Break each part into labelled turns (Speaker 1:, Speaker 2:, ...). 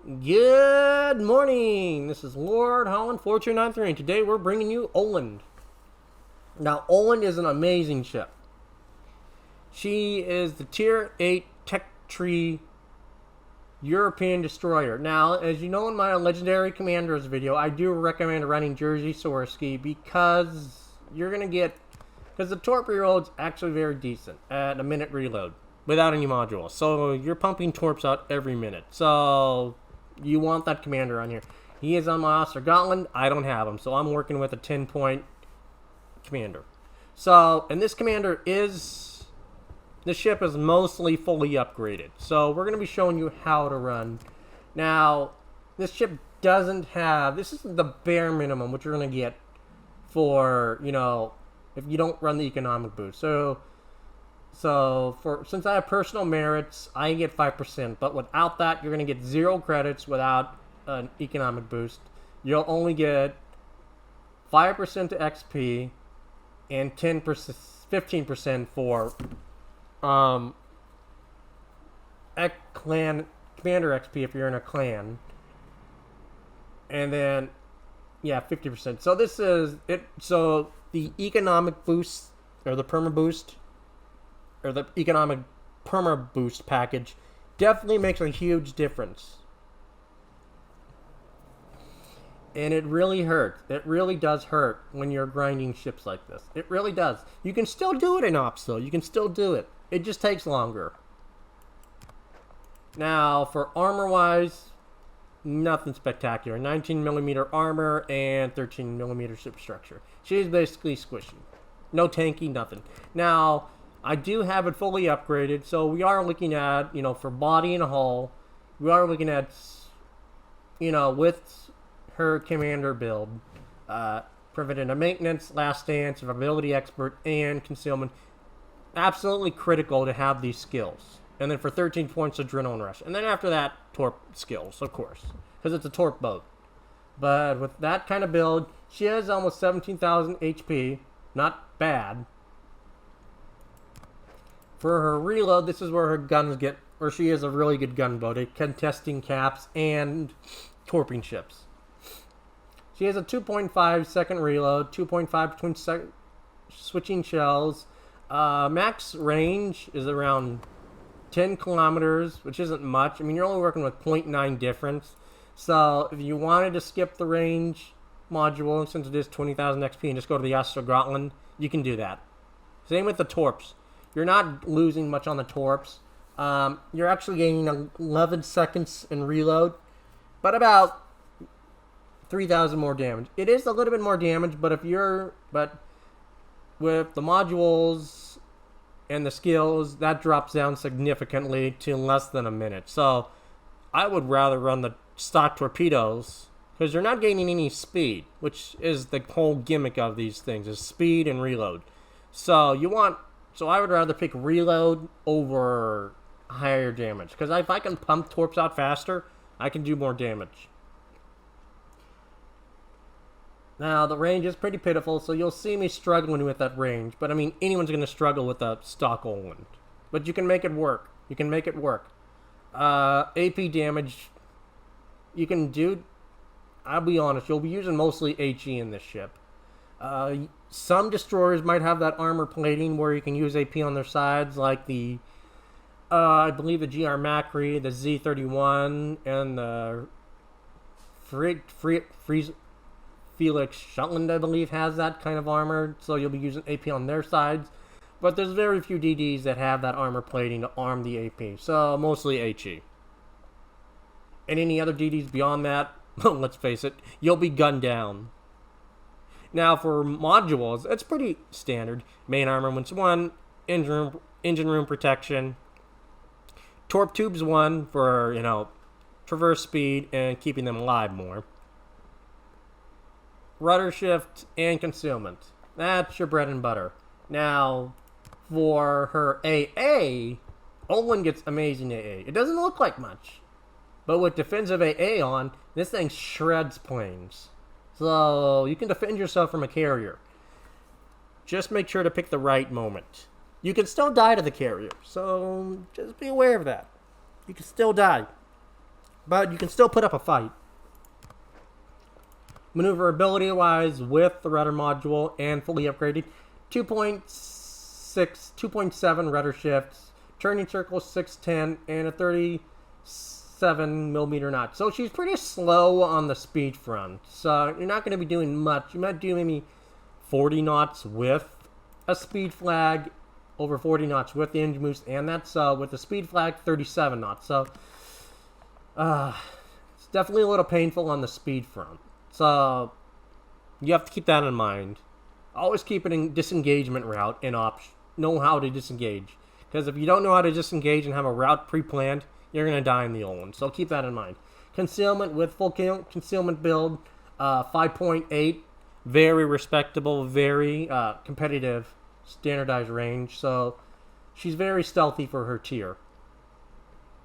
Speaker 1: Good morning. This is Lord Holland 4293, and today we're bringing you Oland. Now, Oland is an amazing ship. She is the Tier 8 Tech Tree European destroyer. Now, as you know in my Legendary Commanders video, I do recommend running Jersey Sorsky because you're going to get... Because the torp reload's actually very decent at a minute reload without any modules. So you're pumping torps out every minute. So you want that commander on here. He is on my Ostergotland. I don't have him. So I'm working with a 10-point commander. So, and this commander is... The ship is mostly fully upgraded. So we're going to be showing you how to run. Now, this ship doesn't have... This is the bare minimum, which you're going to get for, you know, if you don't run the economic boost. Since I have personal merits, I get 5%. But without that, you're going to get 0 credits without an economic boost. You'll only get 5% to XP and 15% for clan commander XP if you're in a clan. And then, yeah, 50%. So this is it. So the economic boost, or the perma boost, or the economic perma boost package definitely makes a huge difference. And it really hurts. It really does hurt when you're grinding ships like this. It really does. You can still do it in Ops, though. You can still do it. It just takes longer. Now, for armor-wise, nothing spectacular. 19mm armor and 13mm superstructure. She's basically squishy. No tanky, nothing. Now, I do have it fully upgraded, so we are looking at, you know, for body and hull, we are looking at, you know, with her commander build, preventative maintenance, last stand, survivability expert, and concealment. Absolutely critical to have these skills. And then for 13 points, adrenaline rush. And then after that, torp skills, of course, because it's a torp boat. But with that kind of build, she has almost 17,000 HP. Not bad. For her reload, this is where her guns get, where she is a really good gunboat at contesting caps and torping ships. She has a 2.5 second reload, 2.5 between switching shells. Max range is around 10 kilometers, which isn't much. I mean, you're only working with 0.9 difference. So if you wanted to skip the range module, since it is 20,000 XP, and just go to the Ostergotland, you can do that. Same with the torps. You're not losing much on the torps. You're actually gaining 11 seconds in reload, but about 3,000 more damage. It is a little bit more damage, but with the modules and the skills, that drops down significantly to less than a minute. So I would rather run the stock torpedoes, because you're not gaining any speed, which is the whole gimmick of these things, is speed and reload. So I would rather pick reload over higher damage, because if I can pump torps out faster, I can do more damage. Now, the range is pretty pitiful, so you'll see me struggling with that range. But, I mean, anyone's going to struggle with a stock Oland. But you can make it work. You can make it work. AP damage, you can do... I'll be honest, you'll be using mostly HE in this ship. Some destroyers might have that armor plating where you can use AP on their sides, like the... I believe the GR Macri, the Z31, and the... Felix Shetland, I believe, has that kind of armor, so you'll be using AP on their sides. But there's very few DDs that have that armor plating to arm the AP, so mostly HE. And any other DDs beyond that, let's face it, you'll be gunned down. Now, for modules, it's pretty standard. Main armaments 1, engine room protection. Torp tubes 1 for, you know, traverse speed and keeping them alive more. Rudder shift and concealment. That's your bread and butter. Now, for her AA, Oland gets amazing AA. It doesn't look like much, but with defensive AA on, this thing shreds planes. So you can defend yourself from a carrier. Just make sure to pick the right moment. You can still die to the carrier, so just be aware of that. You can still die. but you can still put up a fight. Maneuverability-wise, with the rudder module and fully upgraded, 2.6, 2.7 rudder shifts, turning circle 610, and a 37mm knot. So she's pretty slow on the speed front. So you're not going to be doing much. You might do maybe 40 knots with a speed flag, over 40 knots with the engine boost, and that's with the speed flag 37 knots. So it's definitely a little painful on the speed front. So you have to keep that in mind. Always keep it in disengagement route and know how to disengage. Because if you don't know how to disengage and have a route pre-planned, you're going to die in the Oland. So keep that in mind. Concealment with full concealment build, 5.8. Very respectable, very competitive standardized range. So she's very stealthy for her tier.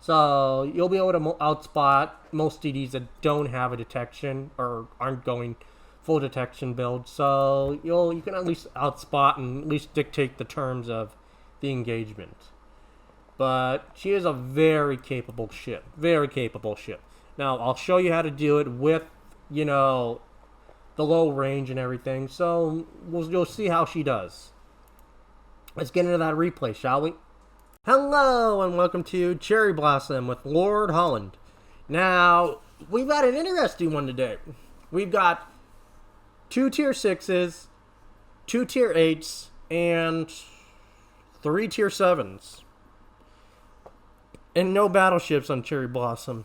Speaker 1: So you'll be able to outspot most DDs that don't have a detection or aren't going full detection build. So you can at least outspot and at least dictate the terms of the engagement. But she is a very capable ship. Very capable ship. Now, I'll show you how to do it with, you know, the low range and everything. So you'll see how she does. Let's get into that replay, shall we? Hello, and welcome to Cherry Blossom with Lord Holland. Now, we've got an interesting one today. We've got 2 tier 6s, 2 tier 8s, and 3 tier 7s. And no battleships on Cherry Blossom.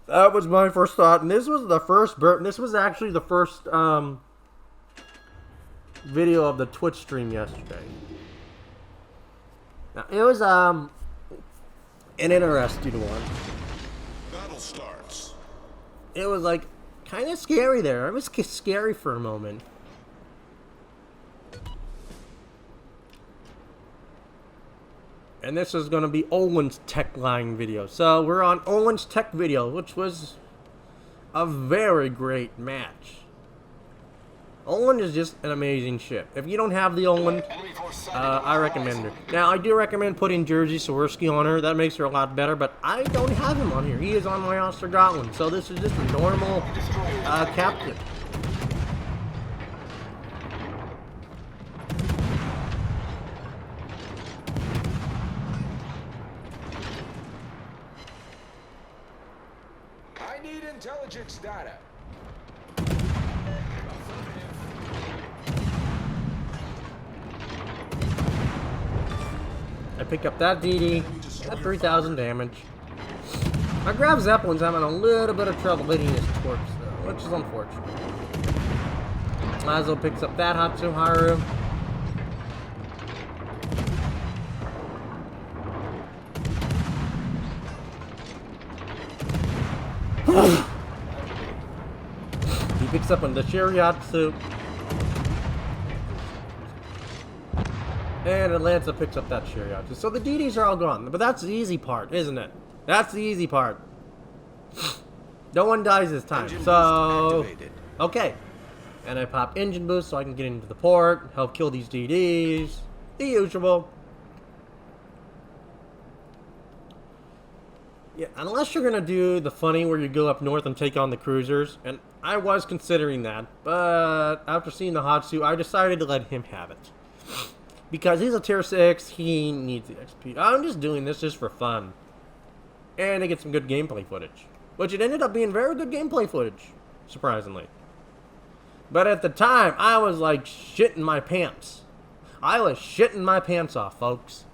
Speaker 1: That was my first thought, and this was the first this was actually the first video of the Twitch stream yesterday. Now, it was an interesting one.
Speaker 2: Battle starts.
Speaker 1: It was like kind of scary there. It was scary for a moment. And this is going to be Oland's tech line video. So we're on Oland's tech video, which was a very great match. Oland is just an amazing ship. If you don't have the Oland, I recommend her. Now, I do recommend putting Jersey Swirsky on her. That makes her a lot better, but I don't have him on here. He is on my Ostergotland, so this is just a normal captain.
Speaker 2: I need intelligence data.
Speaker 1: I pick up that DD at 3,000 damage. My Graf Zeppelin's having a little bit of trouble hitting his torps, though, which is unfortunate. Lazo picks up that Hatsuharu. He picks up on the Shiriatsu. And Atlanta picks up that Shiriatsu. So the DDs are all gone. But that's the easy part, isn't it? That's the easy part. No one dies this time. So, okay. And I pop engine boost so I can get into the port, help kill these DDs. The usual. Yeah, unless you're going to do the funny where you go up north and take on the cruisers. And I was considering that. But after seeing the Hatsu, I decided to let him have it. Because he's a tier 6, he needs the XP. I'm just doing this just for fun. And to get some good gameplay footage. Which it ended up being very good gameplay footage. Surprisingly. But at the time, I was like shitting my pants. I was shitting my pants off, folks.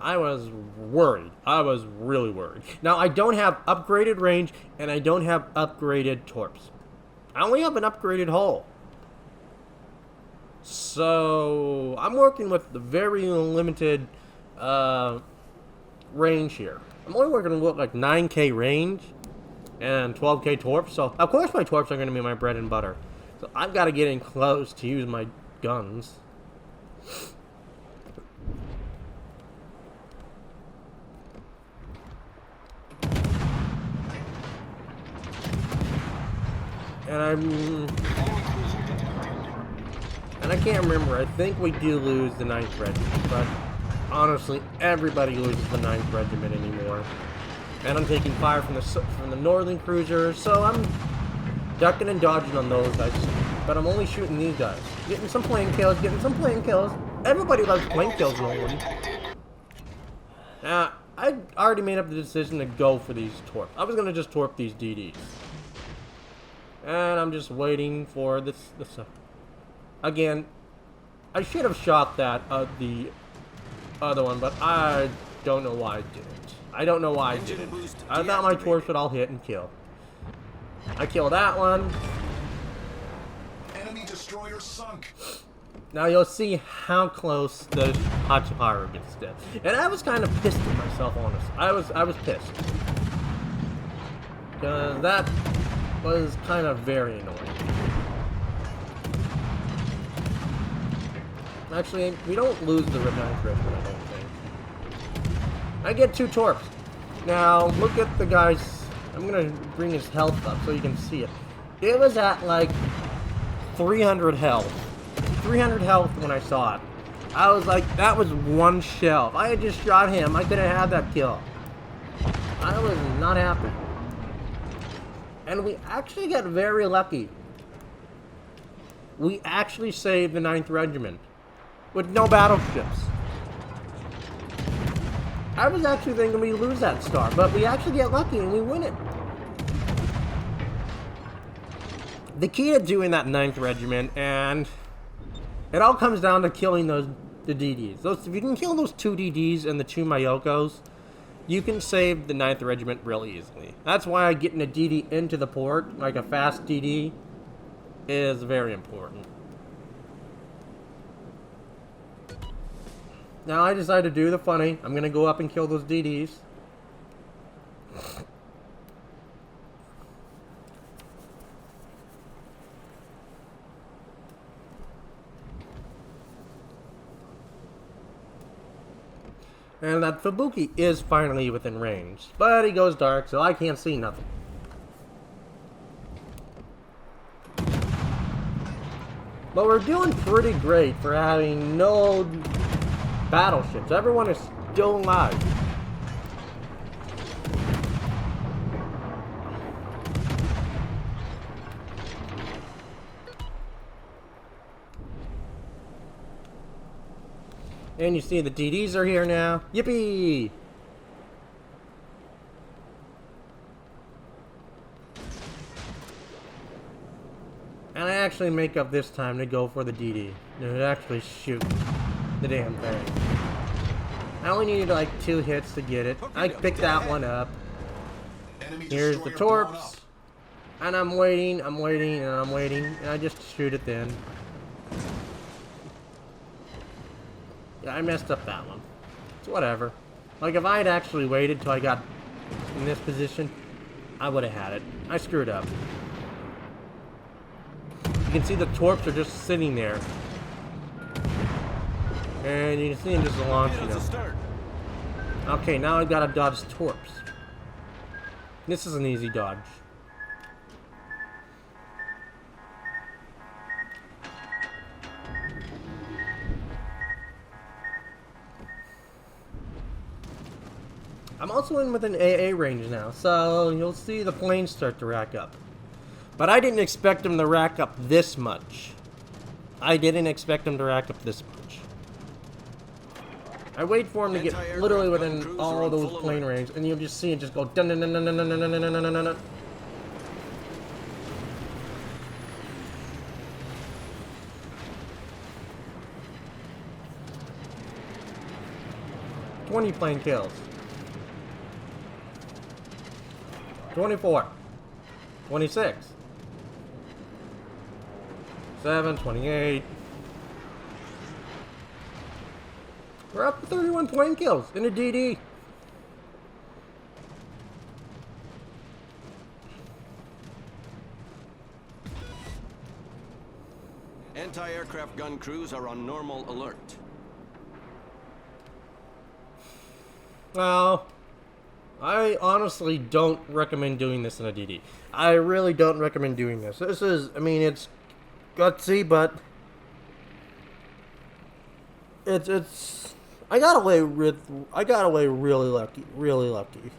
Speaker 1: I was worried. I was really worried. Now, I don't have upgraded range, and I don't have upgraded torps. I only have an upgraded hull. So, I'm working with the very limited range here. I'm only working with like 9k range and 12k torps. So, of course my torps are going to be my bread and butter. So, I've got to get in close to use my guns. And I can't remember. I think we do lose the 9th regiment, but honestly, everybody loses the 9th Regiment anymore. And I'm taking fire from the northern cruisers, so I'm ducking and dodging on those guys. But I'm only shooting these guys. Getting some plane kills, Everybody loves plane kills rolling. Now, I already made up the decision to go for these torps. I was going to just torp these DDs. And I'm just waiting for this again, I should have shot that the other one, but I don't know why I didn't. I don't know why I didn't. I thought my torch would all hit and kill. I killed that one.
Speaker 2: Enemy destroyer sunk.
Speaker 1: Now you'll see how close the Hachiharu gets dead. And I was kind of pissed at myself, honestly. I was pissed. Because that was kind of very annoying. Actually, we don't lose the Regiments, I don't think. I get 2 torps. Now, look at the guy's... I'm going to bring his health up so you can see it. It was at, like, 300 health. 300 health when I saw it. I was like, that was 1 shell. If I had just shot him, I could have had that kill. I was not happy. And we actually got very lucky. We actually saved the 9th Regiment. With no battleships. I was actually thinking we lose that star, but we actually get lucky and we win it. The key to doing that 9th Regiment, and it all comes down to killing the DDs. If you can kill those 2 DDs and the 2 Mayokos, you can save the 9th Regiment really easily. That's why getting a DD into the port, like a fast DD, is very important. Now I decided to do the funny. I'm going to go up and kill those DDs. And that Fubuki is finally within range. But he goes dark, so I can't see nothing. But we're doing pretty great for having no battleships. Everyone is still alive. And you see the DDs are here now. Yippee! And I actually make up this time to go for the DD. To actually shoot the damn thing. I only needed like 2 hits to get it. I picked that one up. Here's the torps. And I'm waiting, and I just shoot it then. Yeah, I messed up that one. It's whatever. Like, if I had actually waited till I got in this position, I would have had it. I screwed up. You can see the torps are just sitting there. And you can see them just launching them. Okay, now I've got to dodge torps. This is an easy dodge. I'm also in with an AA range now, so you'll see the planes start to rack up. But I didn't expect them to rack up this much. I didn't expect them to rack up this much. I wait for them to get literally within all those plane range, and you'll just see it just go dun dun dun dun dun dun dun dun dun dun dun. 20 plane kills. 24. 26. 7, 28. We're up to 31 plane kills in a DD.
Speaker 3: Anti-aircraft gun crews are on normal alert.
Speaker 1: Well, I honestly don't recommend doing this in a DD. I really don't recommend doing this. This is, I mean, it's gutsy, but it's I got away really lucky, really lucky.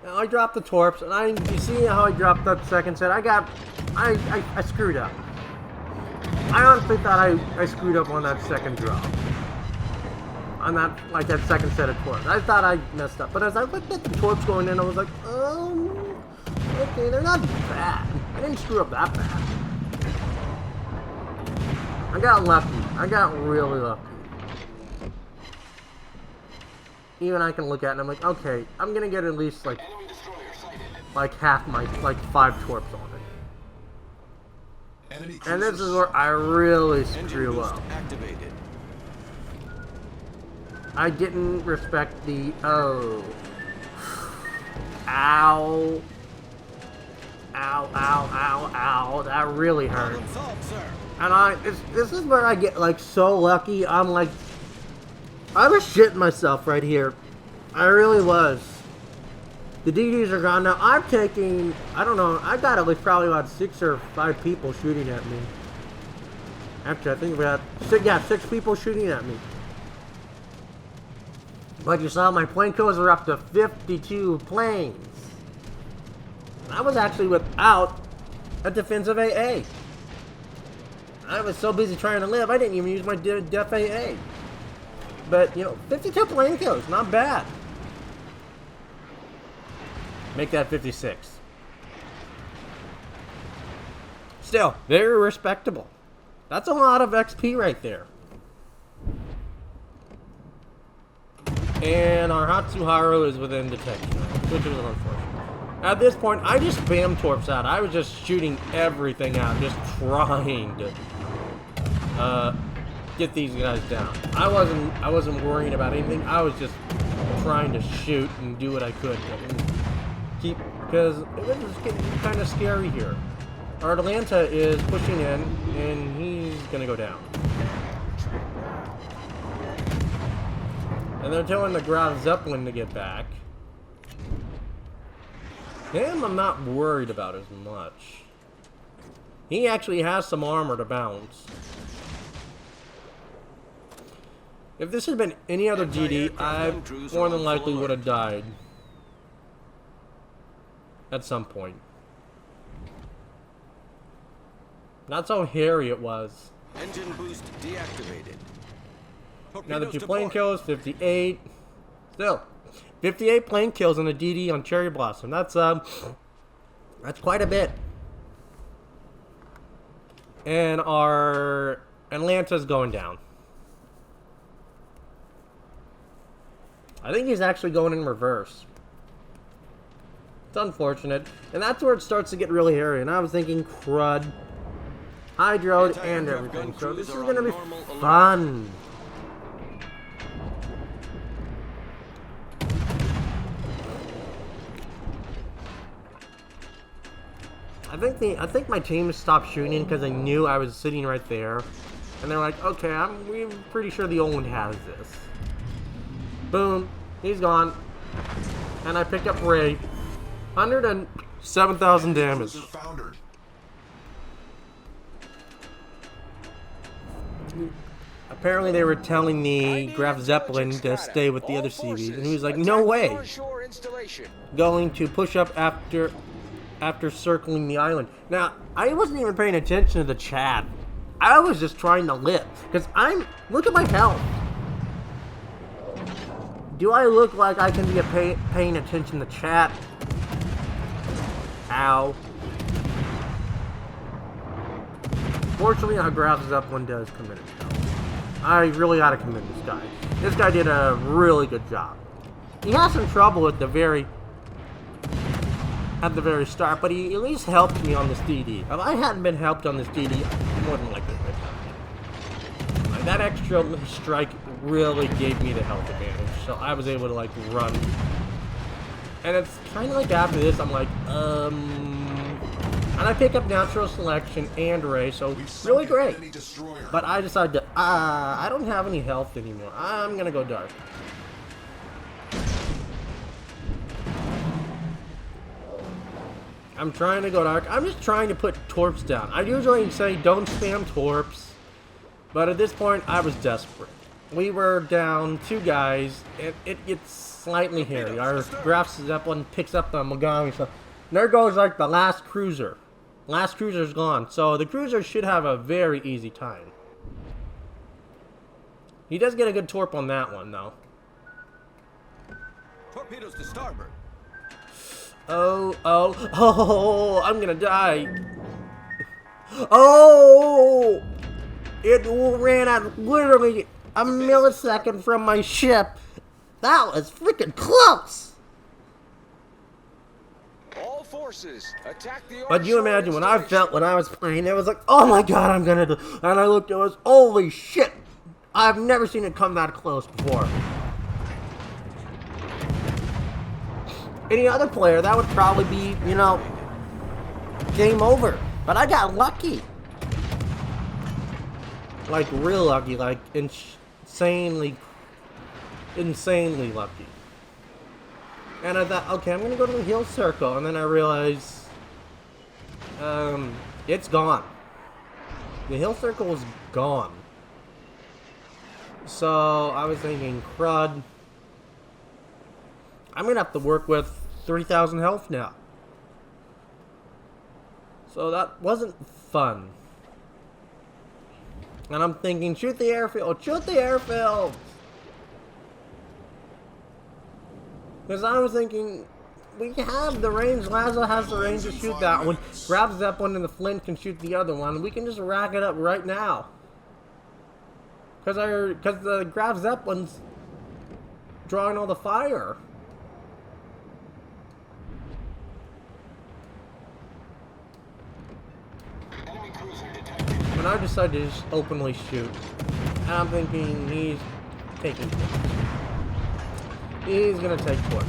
Speaker 1: Now I dropped the torps, and you see how I dropped that second set? I screwed up. I honestly thought I screwed up on that second drop. On that second set of torps. I thought I messed up, but as I looked at the torps going in, I was like, okay, they're not bad. I didn't screw up that bad. I got lucky. I got really lucky. Even I can look at it and I'm like, okay, I'm gonna get at least like half my 5 torps on it. And this is where I really screw up.
Speaker 3: Activated.
Speaker 1: I didn't respect the ow. Ow, ow, ow. That really hurt. And this is where I get like so lucky. I was shitting myself right here. I really was. The DDs are gone now. I'm taking, I don't know, I got at least probably about 6 or 5 people shooting at me. Actually, I think we had 6 people shooting at me. But you saw my plane kills are up to 52 planes. And I was actually without a defensive AA. I was so busy trying to live, I didn't even use my def AA. But, you know, 52 plane kills, not bad. Make that 56. Still, very respectable. That's a lot of XP right there. And our Hatsuharu is within detection, which is unfortunate. At this point, I just spammed torps out. I was just shooting everything out, just trying to get these guys down. I wasn't worrying about anything. I was just trying to shoot and do what I could because it was getting kind of scary here. Our Atlanta is pushing in, and he's gonna go down. And they're telling the Graf Zeppelin to get back. Him, I'm not worried about as much. He actually has some armor to bounce. If this had been any other GD, I more than likely would have died. At some point. That's how hairy it was.
Speaker 3: Engine boost deactivated.
Speaker 1: Now the 2 plane kills, 58. Still, 58 plane kills on a DD on Cherry Blossom. That's quite a bit. And our Atlanta's going down. I think he's actually going in reverse. It's unfortunate. And that's where it starts to get really hairy. And I was thinking crud, hydroed, and everything. So this is going to be fun. I think my team stopped shooting because they knew I was sitting right there. And they're like, okay, we're pretty sure the Oland has this. Boom. He's gone. And I picked up Ray. 107,000 damage. Apparently they were telling the Graf Zeppelin to stay with the other CVs. And he was like, no way. Going to push up after circling the island. Now, I wasn't even paying attention to the chat. I was just trying to live. Because look at my health. Do I look like I can be paying attention to chat? Ow. Fortunately, our Graf Zeppelin does commit it. I really gotta commend this guy. This guy did a really good job. He had some trouble at the very start, but he at least helped me on this DD. If I hadn't been helped on this DD, more than likely would have died. That extra strike really gave me the health advantage, so I was able to run And it's kind of like after this, I'm like, and I pick up natural selection and ray, so really great. But I decided to, I don't have any health anymore. I'm gonna go dark. I'm trying to go dark. I'm just trying to put torps down. I usually say don't spam torps, but at this point I was desperate. We were down 2 guys. It gets slightly hairy. Our Graf Zeppelin picks up the Mogami, so there goes like the last cruiser. Last cruiser's gone, so the cruiser should have a very easy time. He does get a good torp on that one, though.
Speaker 3: Torpedoes to starboard.
Speaker 1: Oh, I'm gonna die. Oh! It ran out literally a millisecond from my ship. That was freaking close!
Speaker 2: All forces, attack the
Speaker 1: But you imagine when I felt when I was playing, it was like, oh my god, I'm gonna do. And I looked, it was, holy shit! I've never seen it come that close before. Any other player, that would probably be, you know, game over. But I got lucky. Like, real lucky, like, insanely lucky. And I thought, okay, I'm gonna go to the heal circle, and then I realized, it's gone. The heal circle was gone. So, I was thinking, crud. I'm gonna have to work with 3,000 health now. So that wasn't fun. And I'm thinking, shoot the airfield, shoot the airfield! Because I was thinking, we have the range, Lazo has the range to shoot that one, Graf Zeppelin and the Flint can shoot the other one, we can just rack it up right now. Because the Graf Zeppelin's drawing all the fire. And I decided to just openly shoot. And I'm thinking he's taking points. He's gonna take points.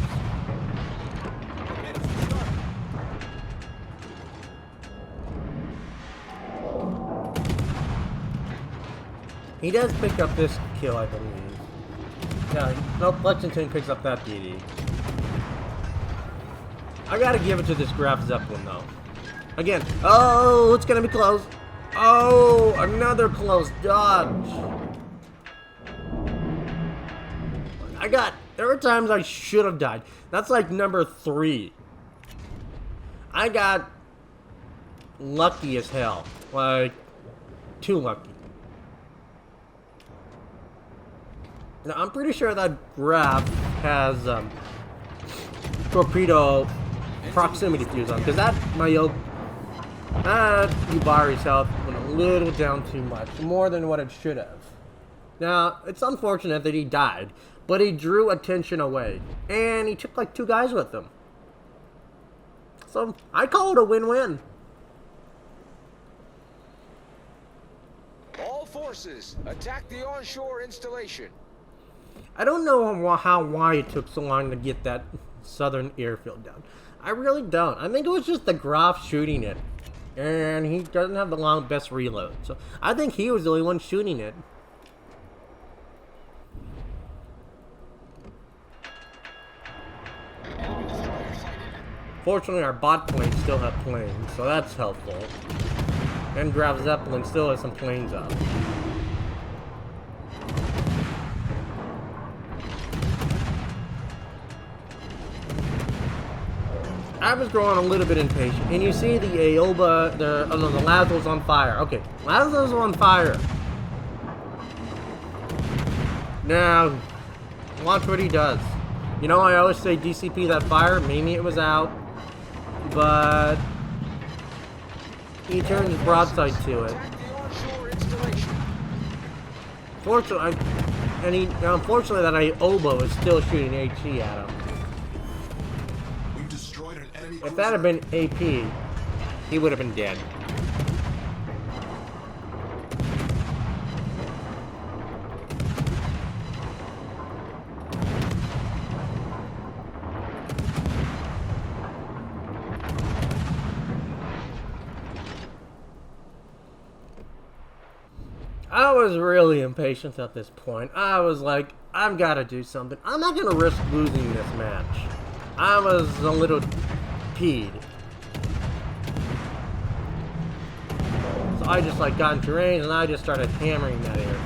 Speaker 1: He does pick up this kill, I believe. Yeah, nope, Lexington picks up that DD. I gotta give it to this Graf Zeppelin though. Again, oh, it's gonna be close. Oh, another close dodge. There were times I should have died. That's like number 3. I got lucky as hell. Like, too lucky. Now, I'm pretty sure that Graf has torpedo proximity fuse on, because that Yubari's health went a little down too much, more than what it should have. Now, it's unfortunate that he died, but he drew attention away, and he took like 2 guys with him. So, I call it a win-win.
Speaker 2: All forces, attack the onshore installation.
Speaker 1: I don't know why it took so long to get that southern airfield down. I really don't. I think it was just the Graf shooting it. And he doesn't have the best reload. So I think he was the only one shooting it. Fortunately, our bot planes still have planes, so that's helpful. And Graf Zeppelin still has some planes up. I was growing a little bit impatient, and you see the Aoba, the Lazo's on fire. Okay, Lazo's on fire. Now, watch what he does. You know, I always say DCP that fire. Maybe it was out, but he turns broadside to it. Fortunately, unfortunately, that Aoba is still shooting HE at him. If that had been AP, he would have been dead. I was really impatient at this point. I was like, I've got to do something. I'm not going to risk losing this match. I was a little peed. So I just like got into range and I just started hammering that airfield.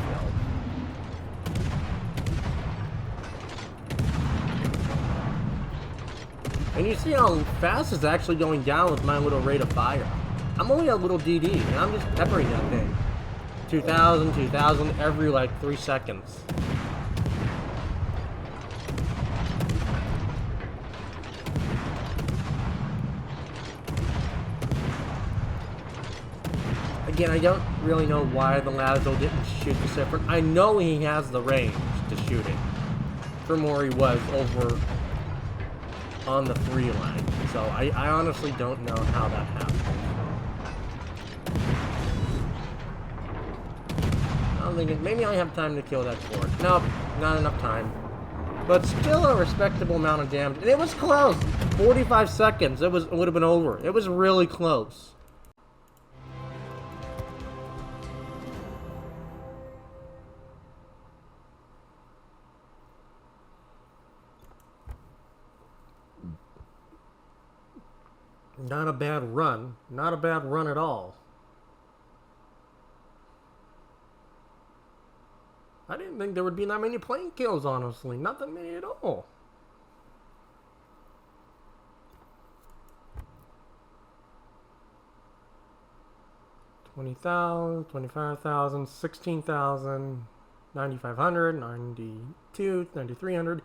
Speaker 1: And you see how fast it's actually going down with my little rate of fire. I'm only a little DD and I'm just peppering that thing. 2,000, 2,000 every like 3 seconds. Again, I don't really know why the Lazo didn't shoot the Zeppelin. I know he has the range to shoot it from where he was over on the 3 line. So I honestly don't know how that happened. I'm thinking maybe I have time to kill that fort. Nope, not enough time. But still a respectable amount of damage. And it was close. 45 seconds. It would have been over. It was really close. Not a bad run. Not a bad run at all. I didn't think there would be that many plane kills, honestly. Not that many at all. $20,000, $25,000, $16,000, $9,500, $92,000, $9,300,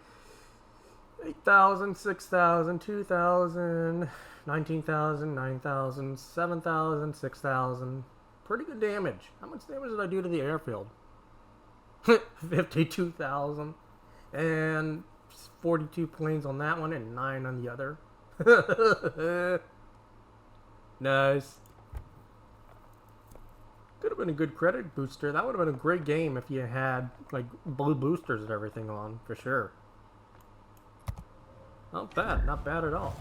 Speaker 1: $8,000, $6,000, $2,000, $19,000, $9,000, $7,000, $6,000. Pretty good damage. How much damage did I do to the airfield? 52,000 and 42 planes on that one and 9 on the other. Nice. Could have been a good credit booster. That would have been a great game if you had like blue boosters and everything on, for sure. Not bad at all.